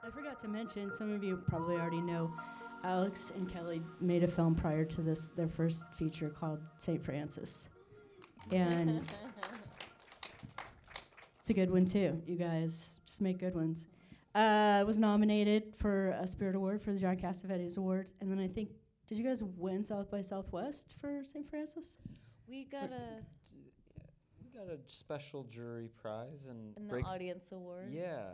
I forgot to mention, some of you probably already know, Alex and Kelly made a film prior to this, their first feature called St. Francis. And it's a good one too. You guys just make good ones. Was nominated for a Spirit Award for the John Cassavetes Award. And then I think, did you guys win South by Southwest for St. Francis? We got a special jury prize and the audience award. Yeah.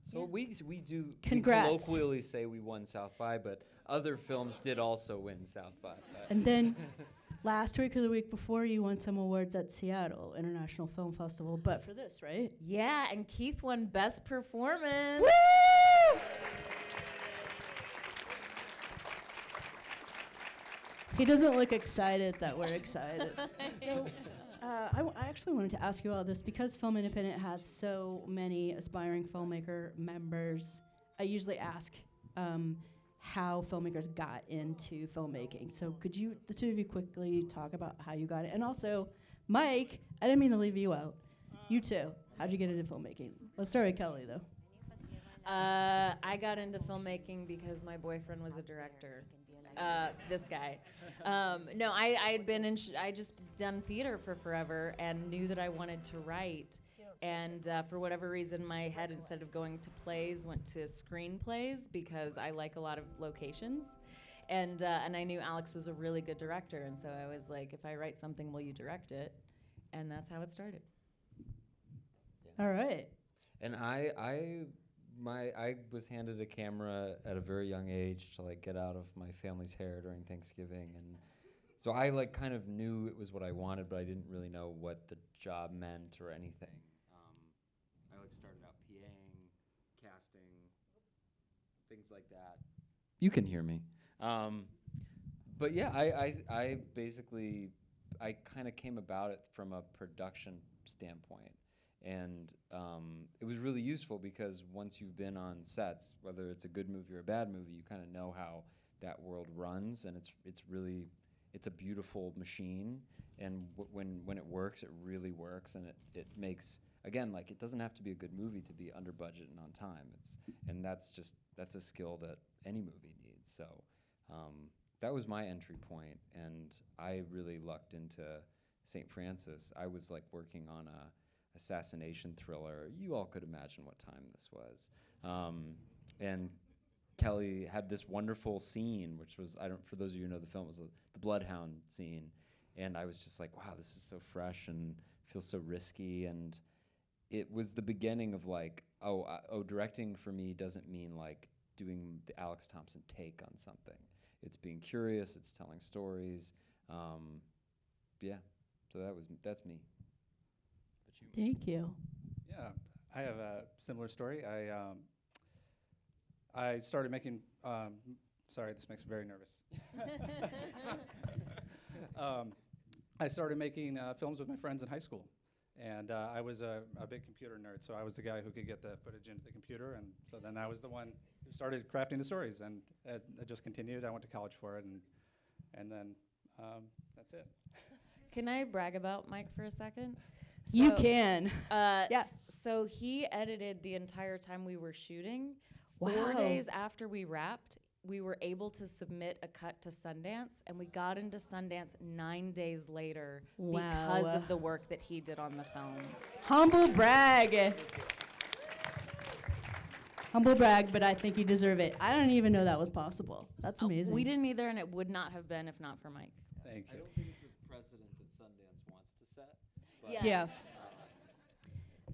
So Yeah. we do Congrats. We colloquially say we won South by, but other films did also win South by. And then last week or the week before, you won some awards at Seattle International Film Festival, but for this, right? Yeah, and Keith won Best Performance. Woo! He doesn't look excited that we're excited. So I actually wanted to ask you all this because Film Independent has so many aspiring filmmaker members. I usually ask how filmmakers got into filmmaking. So could you, the two of you, quickly talk about how you got it? And also, Mike, I didn't mean to leave you out. You too. How'd you get into filmmaking? Let's start with Kelly, though. I got into filmmaking because my boyfriend was a director. This guy. No, I had been in, I just done theater for forever and knew that I wanted to write. And for whatever reason, my head, instead of going to plays, went to screenplays because I like a lot of locations. And I knew Alex was a really good director. And so I was like, if I write something, will you direct it? And that's how it started. Yeah. All right. And I was handed a camera at a very young age to like get out of my family's hair during Thanksgiving, and so I like kind of knew it was what I wanted, but I didn't really know what the job meant or anything. I like started out PAing, casting, things like that. You can hear me, but yeah, I basically kind of came about it from a production standpoint. And it was really useful because once you've been on sets, whether it's a good movie or a bad movie, you kind of know how that world runs, and it's a beautiful machine. And when it works, it really works, and it makes, again, like, it doesn't have to be a good movie to be under budget and on time. And that's a skill that any movie needs. So that was my entry point, and I really lucked into St. Francis. I was like working on a assassination thriller. You all could imagine what time this was. And Kelly had this wonderful scene, which was, for those of you who know the film, it was the Bloodhound scene. And I was just like, wow, this is so fresh and feels so risky. And it was the beginning of like, directing for me doesn't mean like doing the Alex Thompson take on something. It's being curious, it's telling stories. Yeah, so that's me. Thank you. Yeah, I have a similar story. I started making, sorry, this makes me very nervous. I started making films with my friends in high school. And I was a big computer nerd, so I was the guy who could get the footage into the computer. And so then I was the one who started crafting the stories. And it just continued. I went to college for it. And then that's it. Can I brag about Mike for a second? You can. Yes. So he edited the entire time we were shooting. Wow. 4 days after we wrapped, we were able to submit a cut to Sundance, and we got into Sundance 9 days later because of the work that he did on the film. Humble brag. Humble brag, but I think you deserve it. I don't even know that was possible. That's amazing. We didn't either, and it would not have been if not for Mike. Thank you. I don't think it's a precedent that Sundance wants to set. But Yeah.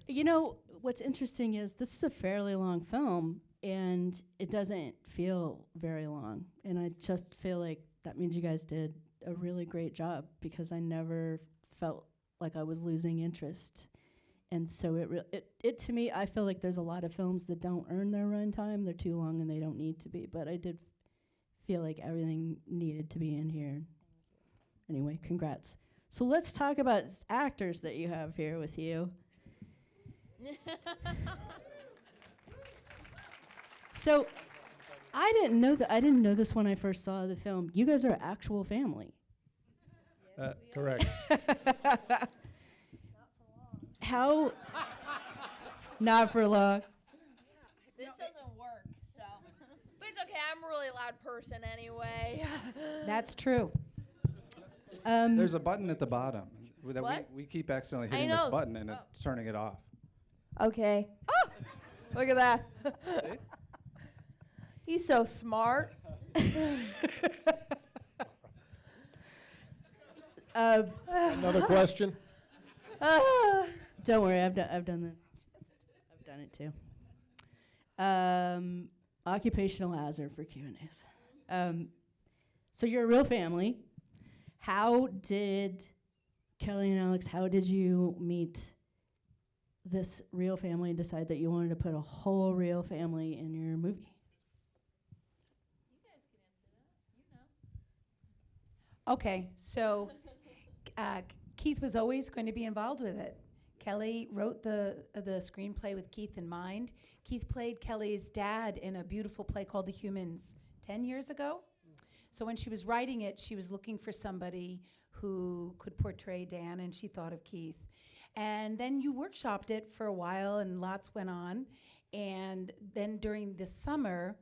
You know, what's interesting is this is a fairly long film, and it doesn't feel very long. And I just feel like that means you guys did a really great job, because I never felt like I was losing interest. And so it to me, I feel like there's a lot of films that don't earn their runtime. They're too long and they don't need to be. But I did feel like everything needed to be in here. Anyway, congrats. So let's talk about actors that you have here with you. So I didn't know this when I first saw the film. You guys are actual family. Correct. How? Not for long. This doesn't really loud person anyway. That's true. There's a button at the bottom that What? we keep accidentally I hitting this know. button and it's turning it off. Okay. Oh, look at that. See? He's so smart. Another question? Don't worry, I've done it too. Occupational hazard for Q&As. So you're a real family. How did Kelly and Alex? How did you meet this real family and decide that you wanted to put a whole real family in your movie? Okay, so Keith was always going to be involved with it. Kelly wrote the screenplay with Keith in mind. Keith played Kelly's dad in a beautiful play called The Humans 10 years ago. So when she was writing it, she was looking for somebody who could portray Dan, and she thought of Keith. And then you workshopped it for a while, and lots went on. And then during the summer,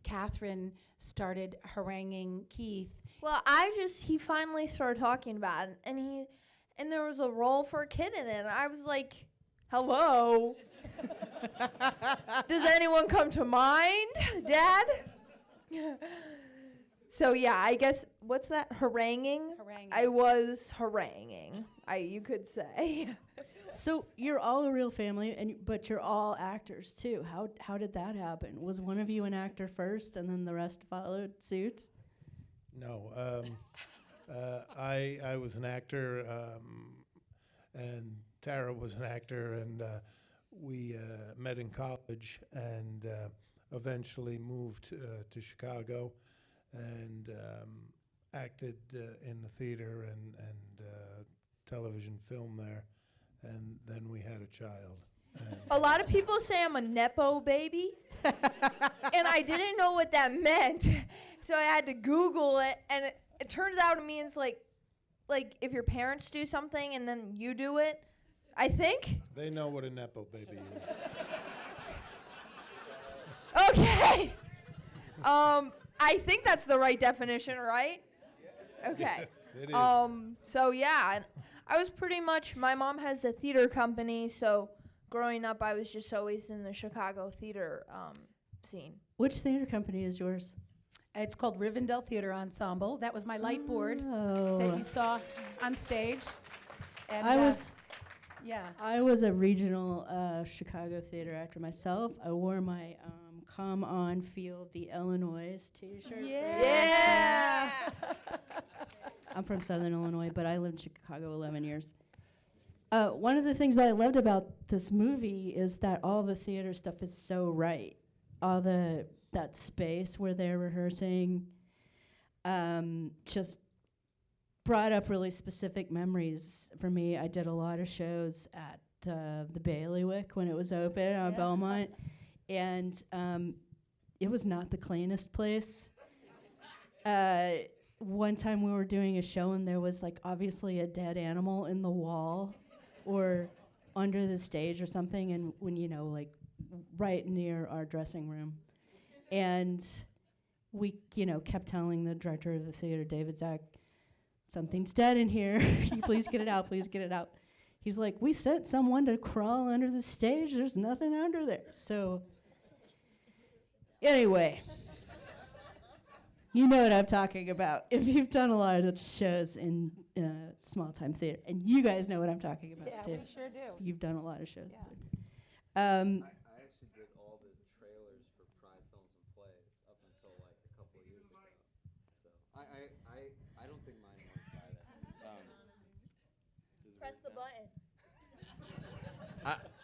Katherine started haranguing Keith. Well, he finally started talking about it, and there was a role for a kid in it, and I was like, hello? Does anyone come to mind, Dad? So yeah, I guess, what's that, haranguing? Haranguing. I was haranguing, you could say. So you're all a real family, but you're all actors too. How did that happen? Was one of you an actor first, and then the rest followed suit? No. I was an actor, and Tara was an actor, and we met in college and eventually moved to Chicago and acted in the theater and television film there, and then we had a child. A lot of people say I'm a Nepo baby, and I didn't know what that meant, so I had to Google it, and it turns out it means like if your parents do something and then you do it, I think. They know what a Nepo baby is. Okay. I think that's the right definition, right? Okay. It is. So yeah, and I was pretty much, my mom has a theater company, so growing up I was just always in the Chicago theater scene. Which theater company is yours? It's called Rivendell Theater Ensemble. That was my light board that Oh. you saw on stage. And I was a regional Chicago theater actor myself. I wore my "Come On, Feel the Illinois" T-shirt. Yeah. I'm from Southern Illinois, but I lived in Chicago 11 years. One of the things I loved about this movie is that all the theater stuff is so right. All that space where they're rehearsing just brought up really specific memories for me. I did a lot of shows at the Bailiwick when it was open on Belmont, and it was not the cleanest place. One time we were doing a show and there was like obviously a dead animal in the wall or under the stage or something, and when like right near our dressing room. And we, kept telling the director of the theater, David Zach, something's dead in here. Please get it out, please get it out. He's like, we sent someone to crawl under the stage. There's nothing under there. So anyway, you know what I'm talking about. If you've done a lot of shows in small-time theater, and you guys know what I'm talking about, yeah, too. we sure do. You've done a lot of shows. Yeah. Too. I actually did all the trailers for Pride Films and Plays up until like a couple of years ago. So I don't think mine works either. Press the button.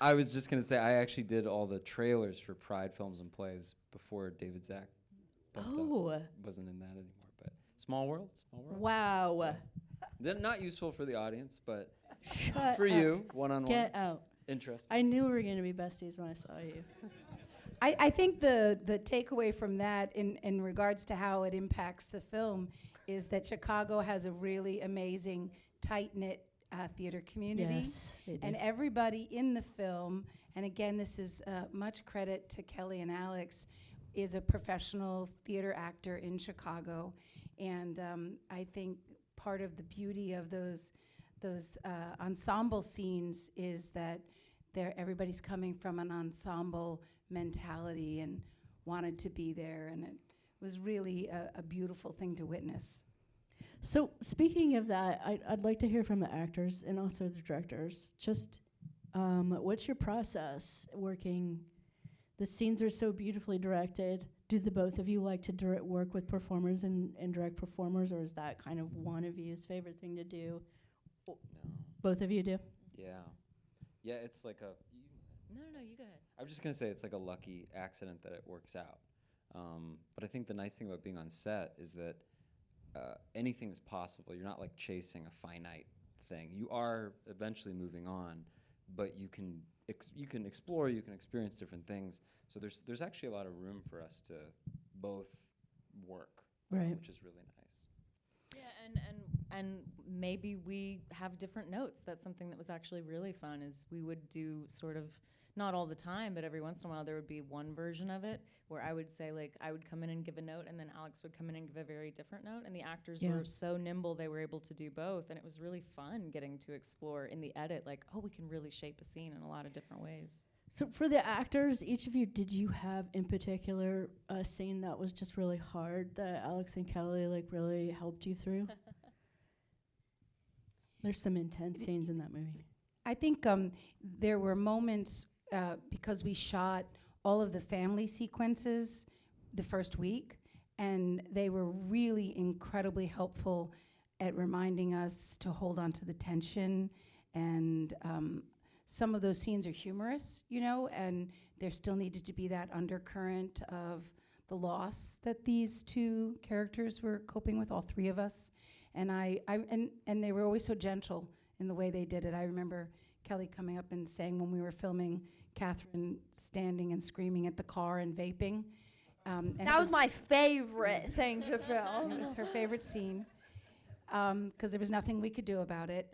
I was just gonna say I actually did all the trailers for Pride Films and Plays before David Zach wasn't in that anymore. But small world. Wow. Not useful for the audience, but Shut for up. you, one-on-one. Get out. Interesting. I knew we were going to be besties when I saw you. I think the takeaway from that in regards to how it impacts the film is that Chicago has a really amazing, tight-knit theater community. Yes, they do. And everybody in the film, and again, this is much credit to Kelly and Alex, is a professional theater actor in Chicago, and I think part of the beauty of those ensemble scenes is that everybody's coming from an ensemble mentality and wanted to be there, and it was really a beautiful thing to witness. So speaking of that, I'd like to hear from the actors and also the directors. Just what's your process working? The scenes are so beautifully directed. Do the both of you like to work with performers and direct performers, or is that kind of one of you's favorite thing to do? No. Both of you do? Yeah. Yeah, it's like a... No, you go ahead. I was just going to say it's like a lucky accident that it works out. But I think the nice thing about being on set is that anything is possible. You're not like chasing a finite thing. You are eventually moving on, but you can explore, you can experience different things. So there's actually a lot of room for us to both work, Right. which is really nice. Yeah, and maybe we have different notes. That's something that was actually really fun, is we would do sort of, not all the time, but every once in a while there would be one version of it where I would say, like, I would come in and give a note, and then Alex would come in and give a very different note, and the actors Yeah. were so nimble they were able to do both, and it was really fun getting to explore in the edit, like, oh, we can really shape a scene in a lot of different ways. So for the actors, each of you, did you have in particular a scene that was just really hard that Alex and Kelly like really helped you through? There's some intense scenes in that movie. I think there were moments because we shot all of the family sequences the first week, and they were really incredibly helpful at reminding us to hold on to the tension. And some of those scenes are humorous, you know, and there still needed to be that undercurrent of the loss that these two characters were coping with, all three of us. And and they were always so gentle in the way they did it. I remember Kelly coming up and saying when we were filming, Katherine standing and screaming at the car and vaping. And That was my favorite thing to It film. was her favorite scene because there was nothing we could do about it.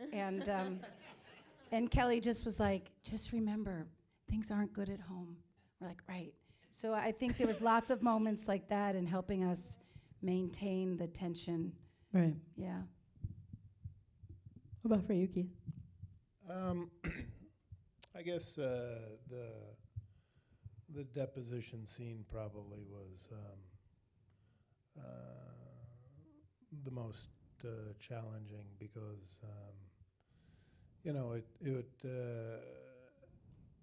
And Kelly just was like, just remember, things aren't good at home. We're like, right. So I think there was lots of moments like that in helping us maintain the tension. Right. Yeah. What about for you, Keith? I guess the deposition scene probably was the most challenging because you know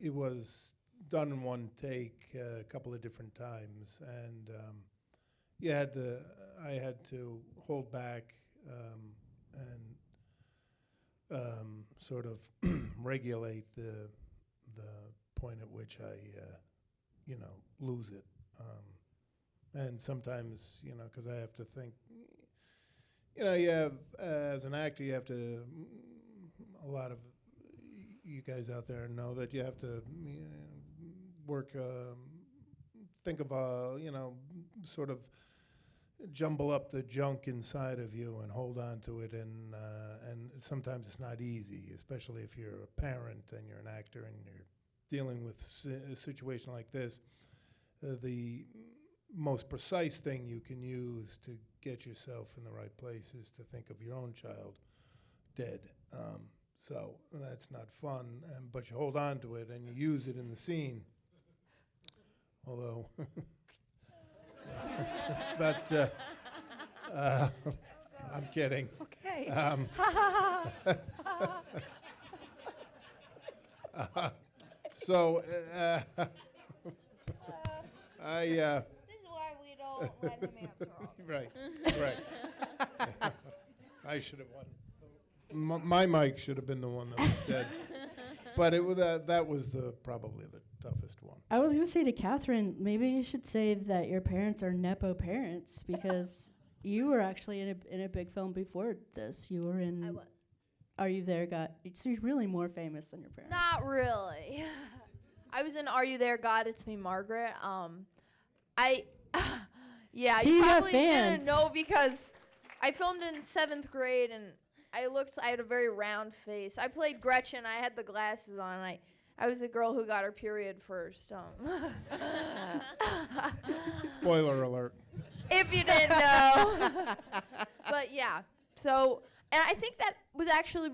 it was done in one take a couple of different times, and I had to hold back and sort of regulate the point at which I lose it, and sometimes because I have to think, you have as an actor you have to a lot of you guys out there know that you have to work think of sort of jumble up the junk inside of you and hold on to it, and sometimes it's not easy, especially if you're a parent and you're an actor and you're dealing with a situation like this. The most precise thing you can use to get yourself in the right place is to think of your own child dead. So that's not fun, but you hold on to it and you use it in the scene. Although, but I'm kidding. Okay. So I. This is why we don't let him answer all. Right. I should have won. My mic should have been the one that was dead. But that was probably the toughest one. I was going to say to Katherine, maybe you should say that your parents are Nepo parents because you were actually in a big film before this. You were in... I was. Are You There, God? So you're really more famous than your parents. Not really. I was in Are You There, God? It's Me, Margaret. Yeah, See, you you got probably fans. didn't know because I filmed in 7th grade and I had a very round face. I played Gretchen. I had the glasses on. I was the girl who got her period first. Spoiler alert. If you didn't know. But yeah, so, and I think that was actually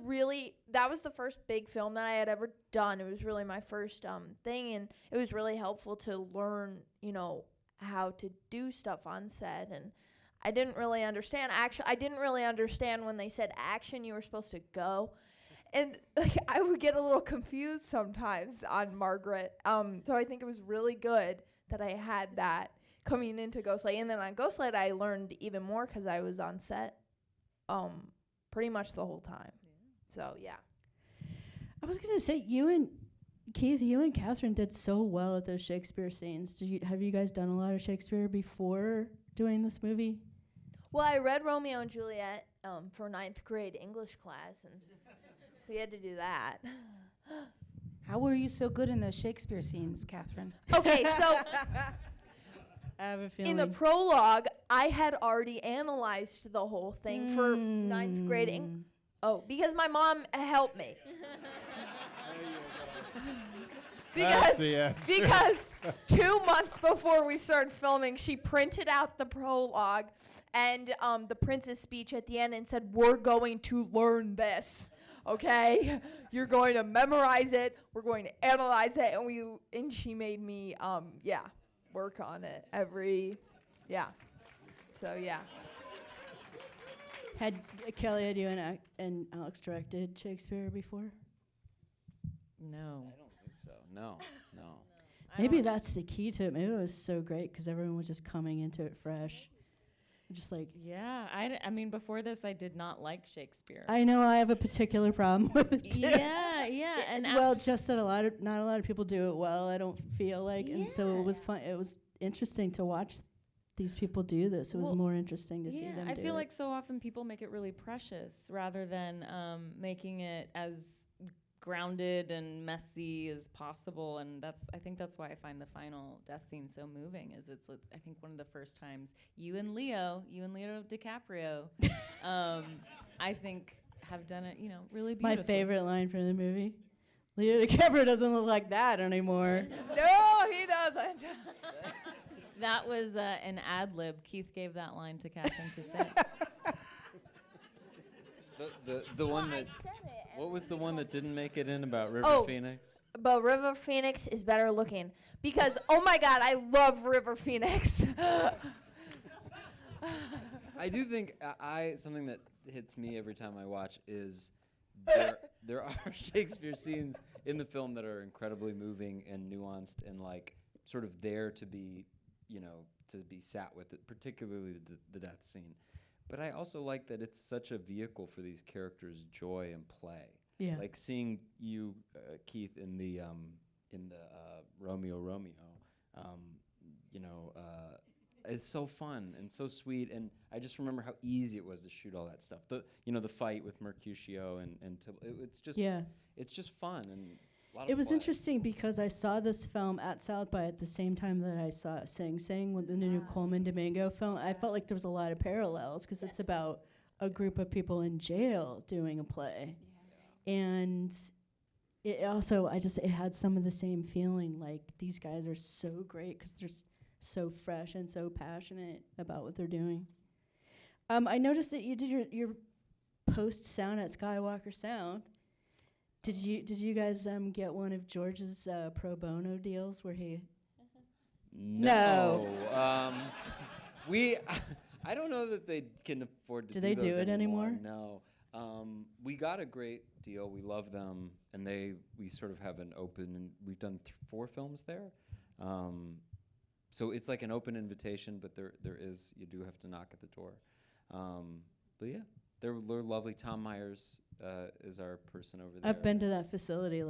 that was the first big film that I had ever done. It was really my first thing, and it was really helpful to learn, how to do stuff on set. And I didn't really understand. Actually, I didn't really understand when they said action, you were supposed to go. And I would get a little confused sometimes on Margaret. So I think it was really good that I had that coming into Ghostlight. And then on Ghostlight, I learned even more because I was on set pretty much the whole time. Yeah. So, yeah. I was going to say, Keith, you and Katherine did so well at those Shakespeare scenes. Have you guys done a lot of Shakespeare before doing this movie? Well, I read Romeo and Juliet for 9th grade English class, and so we had to do that. How were you so good in those Shakespeare scenes, Katherine? Okay, so I have a feeling. in the prologue, I had already analyzed the whole thing for 9th grade because my mom helped me. That's the answer. Because 2 months before we started filming, she printed out the prologue and the prince's speech at the end and said, "We're going to learn this, okay? You're going to memorize it. We're going to analyze it." And she made me, work on it So, yeah. Had you and Alex directed Shakespeare before? No. I don't think so. No. Maybe that's the key to it. Maybe it was so great because everyone was just coming into it fresh. Just like, Yeah, I mean, before this, I did not like Shakespeare. I know I have a particular problem with it too. Yeah, and Just that not a lot of people do it well, I don't feel like. And so it was fun. It was interesting to watch these people do this. It was more interesting to see them do it. I feel like so often people make it really precious rather than making it as grounded and messy as possible, and I think that's why I find the final death scene so moving. Is it's I think one of the first times you and Leo DiCaprio, I think have done it, really beautifully. My favorite line from the movie: Leo DiCaprio doesn't look like that anymore. No, he doesn't. That was an ad lib. Keith gave that line to Katherine to say. The one that. What was the one that didn't make it in about River Phoenix? But River Phoenix is better looking because, oh my God, I love River Phoenix. I do think something that hits me every time I watch is there are Shakespeare scenes in the film that are incredibly moving and nuanced and like sort of there to be, to be sat with it, particularly the death scene. But I also like that it's such a vehicle for these characters' joy and play. Yeah. Like seeing you, Keith, in the Romeo. It's so fun and so sweet. And I just remember how easy it was to shoot all that stuff. The fight with Mercutio it's just fun and a lot of It was play. interesting because I saw this film at South by at the same time that I saw Sing Sing with the new Coleman Domingo film. I felt like there was a lot of parallels because it's about a group of people in jail doing a play. Yeah. And it also, it had some of the same feeling, like these guys are so great because they're so fresh and so passionate about what they're doing. I noticed that you did your post sound at Skywalker Sound. Did you guys get one of George's pro bono deals where he? No. I don't know that they can afford to. Do they do it anymore? No. We got a great deal. We love them, and we sort of have an open. And we've done 4 films there, so it's like an open invitation. But you do have to knock at the door. But yeah, they're lovely. Tom Myers is our person over there. I've been to that facility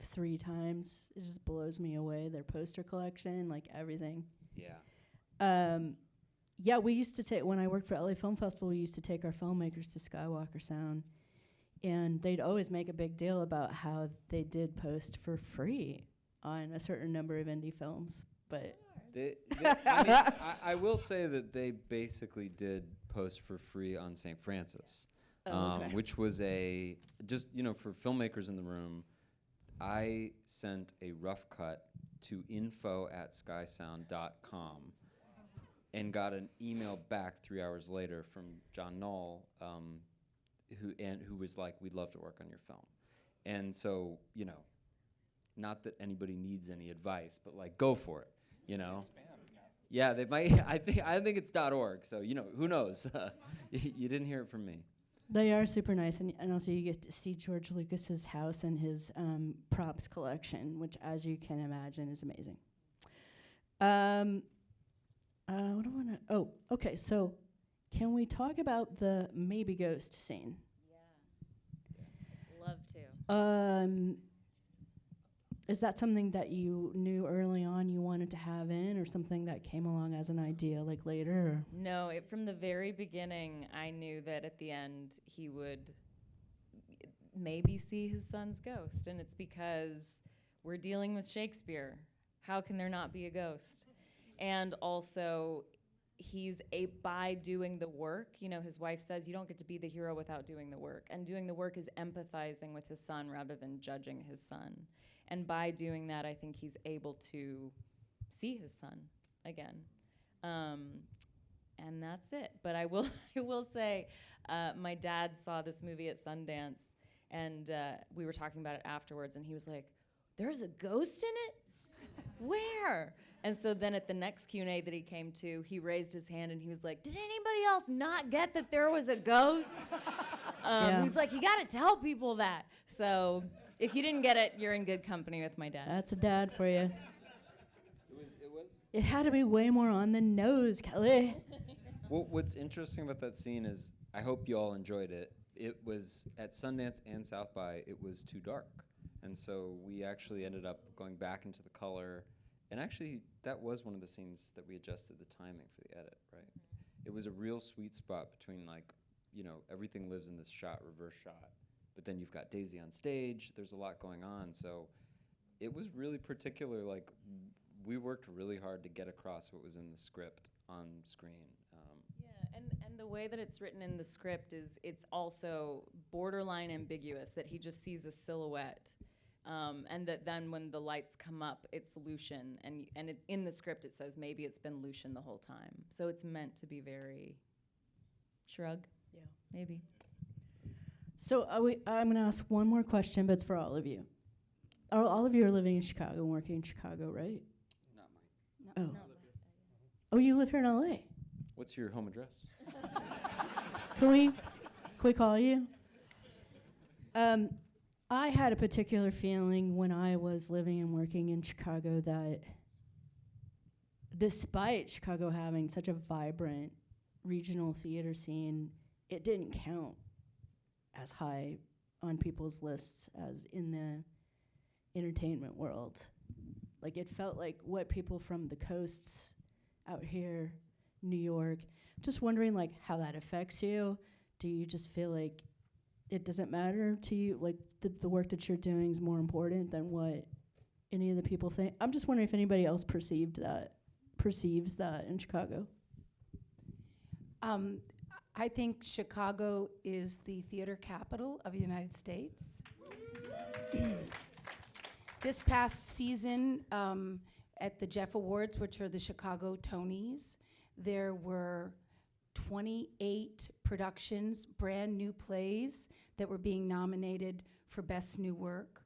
3 times. It just blows me away. Their poster collection, like everything. Yeah. Yeah, we used to take, when I worked for LA Film Festival, we used to take our filmmakers to Skywalker Sound. And they'd always make a big deal about how they did post for free on a certain number of indie films. But I will say that they basically did post for free on St. Francis, okay. which was for filmmakers in the room, I sent a rough cut to info@skysound.com and got an email back 3 hours later from John Knoll, who was like, "We'd love to work on your film." And so, not that anybody needs any advice, but like, go for it, Yeah, they might. I think it's .org. So who knows? You didn't hear it from me. They are super nice, and also you get to see George Lucas's house and his props collection, which, as you can imagine, is amazing. What do I want to? Oh, okay. So, can we talk about the maybe ghost scene? Love to. Is that something that you knew early on you wanted to have in, or something that came along as an idea like later? Or? No, from the very beginning, I knew that at the end he would maybe see his son's ghost, and it's because we're dealing with Shakespeare. How can there not be a ghost? And also, by doing the work, his wife says you don't get to be the hero without doing the work, and doing the work is empathizing with his son rather than judging his son. And by doing that, I think he's able to see his son again. And that's it. But I will say, my dad saw this movie at Sundance, and we were talking about it afterwards, and he was like, "There's a ghost in it? Where?" And so then at the next Q&A that he came to, he raised his hand and he was like, "Did anybody else not get that there was a ghost?" He was like, "You gotta tell people that." So if you didn't get it, you're in good company with my dad. That's a dad for you. It was. It had to be way more on the nose, Kelly. Well, what's interesting about that scene is, I hope you all enjoyed it. It was at Sundance and South by, it was too dark. And so we actually ended up going back into the color. And actually, that was one of the scenes that we adjusted the timing for the edit, right? It was a real sweet spot between everything lives in this shot, reverse shot. But then you've got Daisy on stage. There's a lot going on. So it was really particular. We worked really hard to get across what was in the script on screen. Yeah, and the way that it's written in the script is it's also borderline ambiguous, that he just sees a silhouette. And that then when the lights come up, it's Lucian. And in the script it says maybe it's been Lucian the whole time. So it's meant to be very shrug. Yeah. Maybe. So I'm going to ask one more question, but it's for all of you. All of you are living in Chicago and working in Chicago, right? Not mine. Oh. Oh, you live here in LA. What's your home address? Can we call you? I had a particular feeling when I was living and working in Chicago that despite Chicago having such a vibrant regional theater scene, it didn't count as high on people's lists as in the entertainment world. Like, it felt like what people from the coasts out here, New York, just wondering how that affects you. Do you just feel like it doesn't matter to you, like the work that you're doing is more important than what any of the people think? I'm just wondering if anybody else perceives that in Chicago. I think Chicago is the theater capital of the United States. This past season, at the Jeff Awards, which are the Chicago Tonys, there were 28 productions, brand new plays that were being nominated for Best New Work.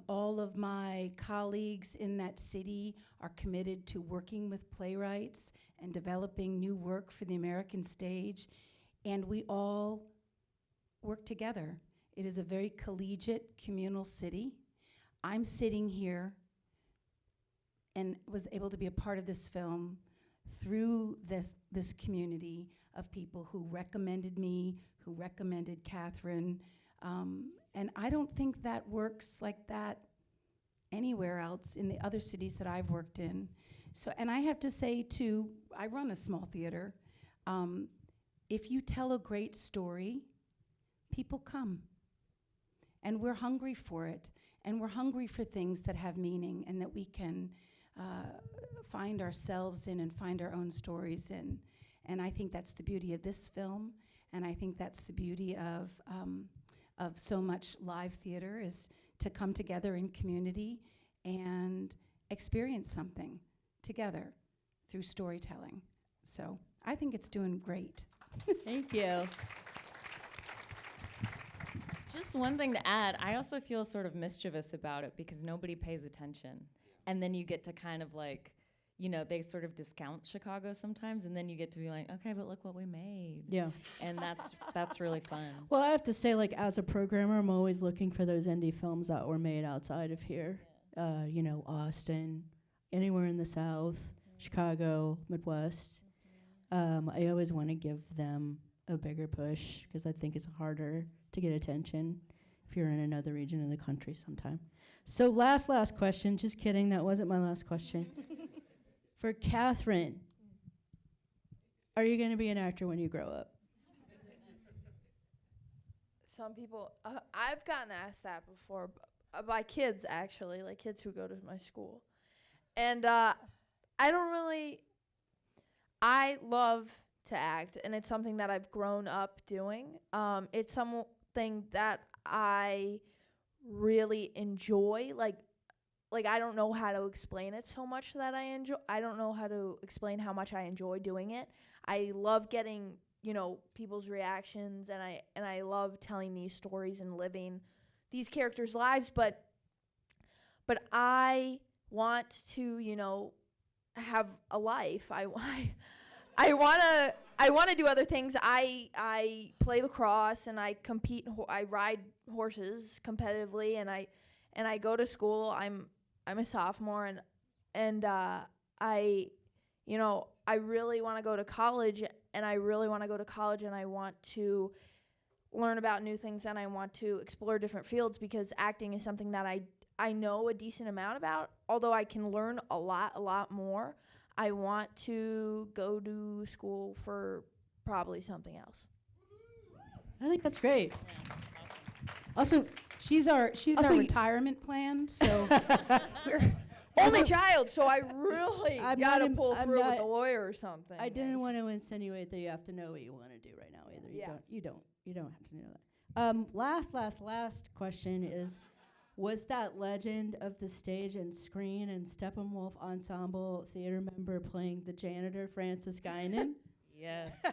All of my colleagues in that city are committed to working with playwrights and developing new work for the American stage, and we all work together. It is a very collegiate, communal city. I'm sitting here and was able to be a part of this film through this community of people who recommended me, who recommended Katherine, and I don't think that works like that anywhere else in the other cities that I've worked in. So, and I have to say too, I run a small theater. If you tell a great story, people come. And we're hungry for it. And we're hungry for things that have meaning and that we can find ourselves in and find our own stories in. And I think that's the beauty of this film. And I think that's the beauty of so much live theater, is to come together in community and experience something together through storytelling. So I think it's doing great. Thank you. Just one thing to add, I also feel sort of mischievous about it because nobody pays attention. And then you get to kind of like, you know, they sort of discount Chicago sometimes, and then you get to be like, okay, but look what we made. Yeah. And that's really fun. Well, I have to say, like, as a programmer, I'm always looking for those indie films that were made outside of here. You know, Austin, anywhere in the South, Chicago, Midwest. I always want to give them a bigger push because I think it's harder to get attention if you're in another region of the country sometime. So last question. Just kidding. That wasn't my last question. For Katherine, are you going to be an actor when you grow up? Some people, I've gotten asked that before by kids, actually, like kids who go to my school. And I love to act, and it's something that I've grown up doing. It's something that I really enjoy. Like I don't know how to explain it so much that I enjoy. I don't know how to explain how much I enjoy doing it. I love getting, you know, people's reactions, and I love telling these stories and living these characters' lives, but I want to, you know, have a life. I want to do other things. I play lacrosse, and I compete. I ride horses competitively, and I go to school. I'm a sophomore, and I really want to go to college, and I want to learn about new things, and I want to explore different fields because acting is something that I know a decent amount about, although I can learn a lot more. I want to go to school for probably something else. I think that's great. Yeah, Also, She's our Also, retirement plan, so we're Only child, so I really I'm gotta not pull I'm through with not- the lawyer or something. I didn't Yes. want to insinuate that you have to know what you want to do right now either. Yeah. You don't have to know that. Last question is, was that legend of the stage and screen and Steppenwolf Ensemble theater member playing the janitor, Francis Guinan? Yes.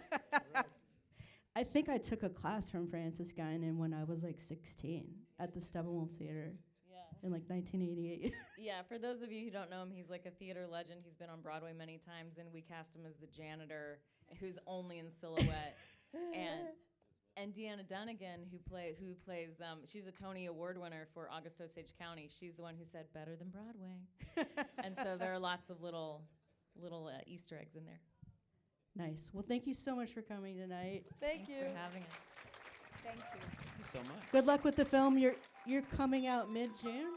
I think I took a class from Francis Guinan when I was like 16 at the Steppenwolf Theater Yeah. in like 1988. Yeah, for those of you who don't know him, he's like a theater legend. He's been on Broadway many times, and we cast him as the janitor who's only in silhouette. and Deanna Dunnigan, who plays, she's a Tony Award winner for August Osage County. She's the one who said better than Broadway. And so there are lots of little Easter eggs in there. Nice. Well, thank you so much for coming tonight. Thank Thanks you. for having us. Thank you. Thank you so much. Good luck with the film. You're coming out mid-June?